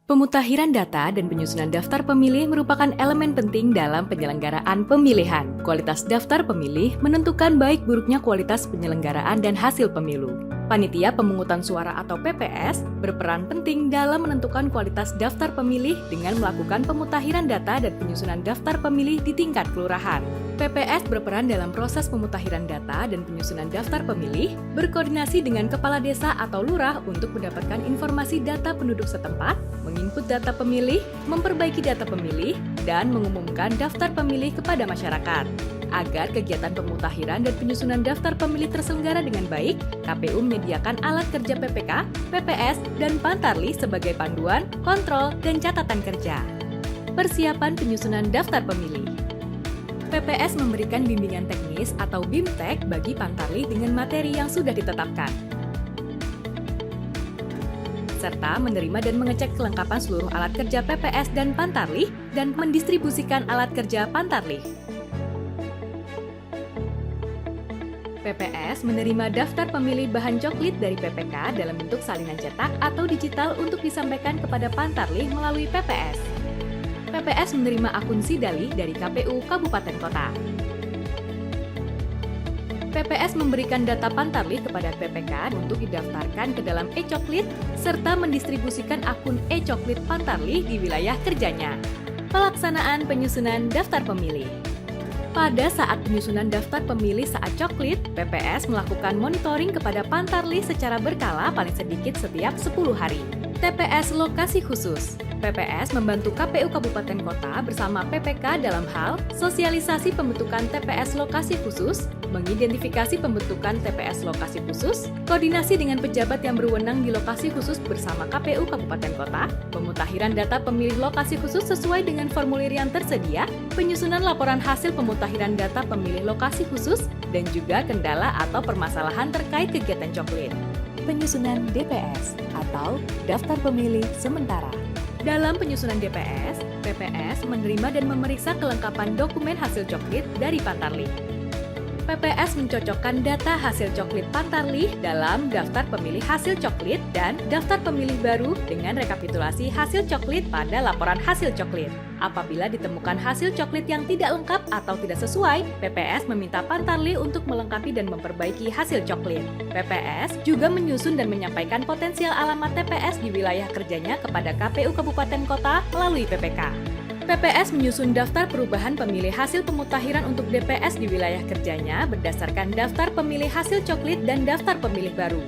Pemutakhiran data dan penyusunan daftar pemilih merupakan elemen penting dalam penyelenggaraan pemilihan. Kualitas daftar pemilih menentukan baik buruknya kualitas penyelenggaraan dan hasil pemilu. Panitia Pemungutan Suara atau PPS berperan penting dalam menentukan kualitas daftar pemilih dengan melakukan pemutakhiran data dan penyusunan daftar pemilih di tingkat kelurahan. PPS berperan dalam proses pemutakhiran data dan penyusunan daftar pemilih, berkoordinasi dengan kepala desa atau lurah untuk mendapatkan informasi data penduduk setempat, menginput data pemilih, memperbaiki data pemilih, dan mengumumkan daftar pemilih kepada masyarakat. Agar kegiatan pemutakhiran dan penyusunan daftar pemilih terselenggara dengan baik, KPU menyediakan alat kerja PPK, PPS, dan Pantarlih sebagai panduan, kontrol, dan catatan kerja. Persiapan penyusunan daftar pemilih. PPS memberikan bimbingan teknis atau BIMTEK bagi Pantarlih dengan materi yang sudah ditetapkan, serta menerima dan mengecek kelengkapan seluruh alat kerja PPS dan Pantarlih dan mendistribusikan alat kerja Pantarlih. PPS menerima daftar pemilih bahan coklit dari PPK dalam bentuk salinan cetak atau digital untuk disampaikan kepada Pantarlih melalui PPS. PPS menerima akun Sidali dari KPU Kabupaten Kota. PPS memberikan data Pantarlih kepada PPK untuk didaftarkan ke dalam e-coklit serta mendistribusikan akun e-coklit Pantarlih di wilayah kerjanya. Pelaksanaan penyusunan daftar pemilih. Pada saat penyusunan daftar pemilih saat coklit, PPS melakukan monitoring kepada Pantarlih secara berkala paling sedikit setiap 10 hari. TPS Lokasi Khusus. PPS membantu KPU Kabupaten Kota bersama PPK dalam hal sosialisasi pembentukan TPS Lokasi Khusus, mengidentifikasi pembentukan TPS Lokasi Khusus, koordinasi dengan pejabat yang berwenang di lokasi khusus bersama KPU Kabupaten Kota, pemutakhiran data pemilih lokasi khusus sesuai dengan formulir yang tersedia, penyusunan laporan hasil pemutakhiran data pemilih lokasi khusus, dan juga kendala atau permasalahan terkait kegiatan coklit. Penyusunan DPS atau Daftar Pemilih Sementara. Dalam penyusunan DPS, PPS menerima dan memeriksa kelengkapan dokumen hasil coklit dari Pantarlih. PPS mencocokkan data hasil coklit Pantarlih dalam daftar pemilih hasil coklit dan daftar pemilih baru dengan rekapitulasi hasil coklit pada laporan hasil coklit. Apabila ditemukan hasil coklit yang tidak lengkap atau tidak sesuai, PPS meminta Pantarlih untuk melengkapi dan memperbaiki hasil coklit. PPS juga menyusun dan menyampaikan potensial alamat TPS di wilayah kerjanya kepada KPU Kabupaten Kota melalui PPK. PPS menyusun daftar perubahan pemilih hasil pemutakhiran untuk DPS di wilayah kerjanya berdasarkan daftar pemilih hasil coklit dan daftar pemilih baru.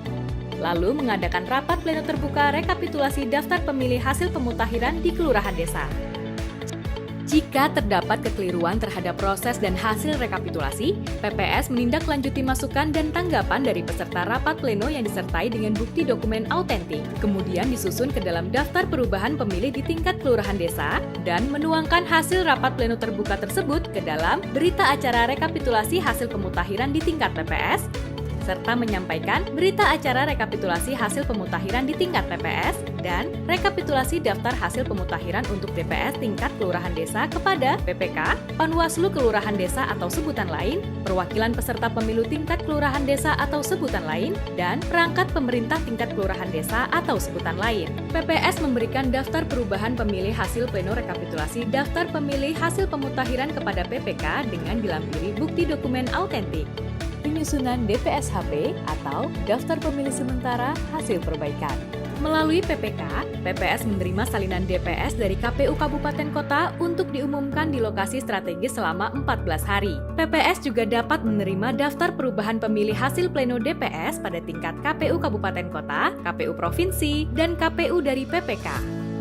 Lalu mengadakan rapat pleno terbuka rekapitulasi daftar pemilih hasil pemutakhiran di kelurahan desa. Jika terdapat kekeliruan terhadap proses dan hasil rekapitulasi, PPS menindaklanjuti masukan dan tanggapan dari peserta rapat pleno yang disertai dengan bukti dokumen autentik, kemudian disusun ke dalam daftar perubahan pemilih di tingkat kelurahan desa, dan menuangkan hasil rapat pleno terbuka tersebut ke dalam berita acara rekapitulasi hasil pemutakhiran di tingkat PPS, serta menyampaikan berita acara rekapitulasi hasil pemutakhiran di tingkat PPS dan rekapitulasi daftar hasil pemutakhiran untuk DPS tingkat kelurahan desa kepada PPK, Panwaslu Kelurahan Desa atau sebutan lain, perwakilan peserta pemilu tingkat kelurahan desa atau sebutan lain, dan perangkat pemerintah tingkat kelurahan desa atau sebutan lain. PPS memberikan daftar perubahan pemilih hasil pleno rekapitulasi daftar pemilih hasil pemutakhiran kepada PPK dengan dilampiri bukti dokumen autentik. Penyusunan DPS-HP atau Daftar Pemilih Sementara Hasil Perbaikan. Melalui PPK, PPS menerima salinan DPS dari KPU Kabupaten Kota untuk diumumkan di lokasi strategis selama 14 hari. PPS juga dapat menerima daftar perubahan pemilih hasil pleno DPS pada tingkat KPU Kabupaten Kota, KPU Provinsi, dan KPU dari PPK.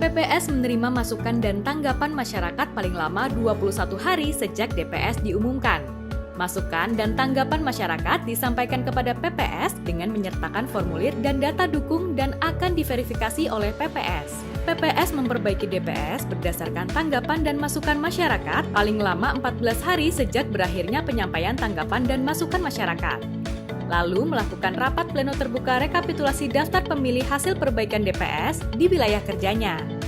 PPS menerima masukan dan tanggapan masyarakat paling lama 21 hari sejak DPS diumumkan. Masukan dan tanggapan masyarakat disampaikan kepada PPS dengan menyertakan formulir dan data dukung dan akan diverifikasi oleh PPS. PPS memperbaiki DPS berdasarkan tanggapan dan masukan masyarakat paling lama 14 hari sejak berakhirnya penyampaian tanggapan dan masukan masyarakat. Lalu melakukan rapat pleno terbuka rekapitulasi daftar pemilih hasil perbaikan DPS di wilayah kerjanya.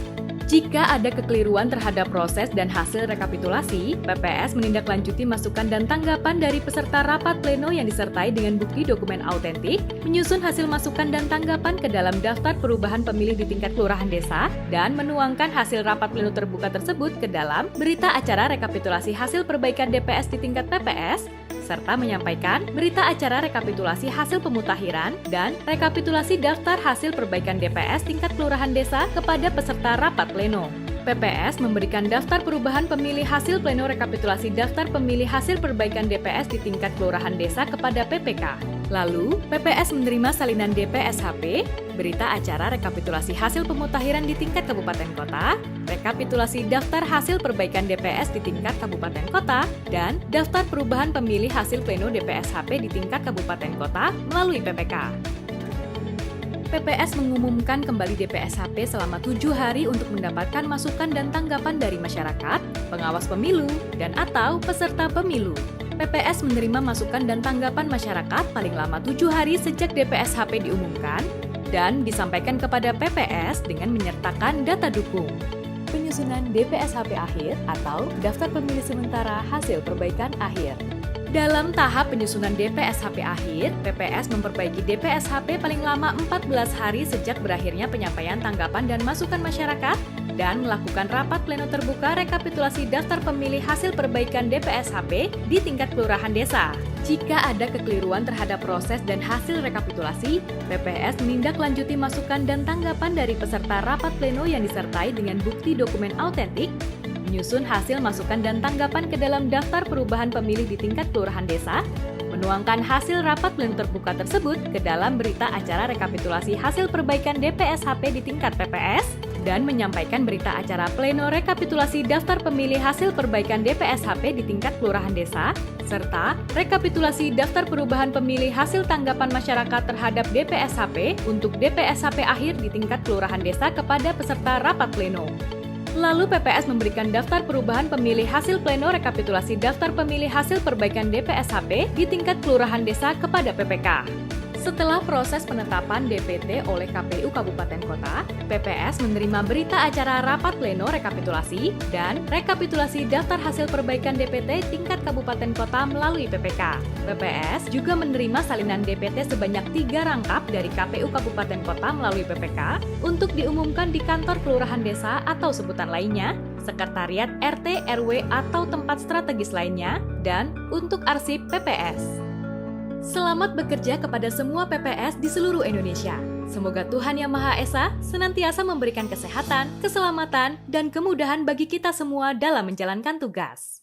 Jika ada kekeliruan terhadap proses dan hasil rekapitulasi, PPS menindaklanjuti masukan dan tanggapan dari peserta rapat pleno yang disertai dengan bukti dokumen autentik, menyusun hasil masukan dan tanggapan ke dalam daftar perubahan pemilih di tingkat kelurahan desa, dan menuangkan hasil rapat pleno terbuka tersebut ke dalam berita acara rekapitulasi hasil perbaikan DPS di tingkat PPS, serta menyampaikan berita acara rekapitulasi hasil pemutakhiran dan rekapitulasi daftar hasil perbaikan DPS tingkat kelurahan desa kepada peserta rapat pleno. PPS memberikan daftar perubahan pemilih hasil pleno rekapitulasi daftar pemilih hasil perbaikan DPS di tingkat kelurahan desa kepada PPK. Lalu, PPS menerima salinan DPSHP, berita acara rekapitulasi hasil pemutakhiran di tingkat kabupaten kota, rekapitulasi daftar hasil perbaikan DPS di tingkat kabupaten kota, dan daftar perubahan pemilih hasil pleno DPSHP di tingkat kabupaten kota melalui PPK. PPS mengumumkan kembali DPSHP selama 7 hari untuk mendapatkan masukan dan tanggapan dari masyarakat, pengawas pemilu, dan atau peserta pemilu. PPS menerima masukan dan tanggapan masyarakat paling lama 7 hari sejak DPSHP diumumkan dan disampaikan kepada PPS dengan menyertakan data dukung. Penyusunan DPSHP akhir atau daftar pemilih sementara hasil perbaikan akhir. Dalam tahap penyusunan DPSHP akhir, PPS memperbaiki DPSHP paling lama 14 hari sejak berakhirnya penyampaian tanggapan dan masukan masyarakat dan melakukan rapat pleno terbuka rekapitulasi daftar pemilih hasil perbaikan DPSHP di tingkat kelurahan desa. Jika ada kekeliruan terhadap proses dan hasil rekapitulasi, PPS menindaklanjuti masukan dan tanggapan dari peserta rapat pleno yang disertai dengan bukti dokumen autentik, menyusun hasil masukan dan tanggapan ke dalam daftar perubahan pemilih di tingkat kelurahan desa, menuangkan hasil rapat pleno terbuka tersebut ke dalam berita acara rekapitulasi hasil perbaikan DPSHP di tingkat PPS, dan menyampaikan berita acara pleno rekapitulasi daftar pemilih hasil perbaikan DPSHP di tingkat kelurahan desa, serta rekapitulasi daftar perubahan pemilih hasil tanggapan masyarakat terhadap DPSHP untuk DPSHP akhir di tingkat kelurahan desa kepada peserta rapat pleno. Lalu PPS memberikan daftar perubahan pemilih hasil pleno rekapitulasi daftar pemilih hasil perbaikan DPSHP di tingkat kelurahan desa kepada PPK. Setelah proses penetapan DPT oleh KPU Kabupaten Kota, PPS menerima berita acara rapat pleno rekapitulasi dan rekapitulasi daftar hasil perbaikan DPT tingkat Kabupaten Kota melalui PPK. PPS juga menerima salinan DPT sebanyak 3 rangkap dari KPU Kabupaten Kota melalui PPK untuk diumumkan di kantor kelurahan desa atau sebutan lainnya, sekretariat RT, RW atau tempat strategis lainnya, dan untuk arsip PPS. Selamat bekerja kepada semua PPS di seluruh Indonesia. Semoga Tuhan Yang Maha Esa senantiasa memberikan kesehatan, keselamatan, dan kemudahan bagi kita semua dalam menjalankan tugas.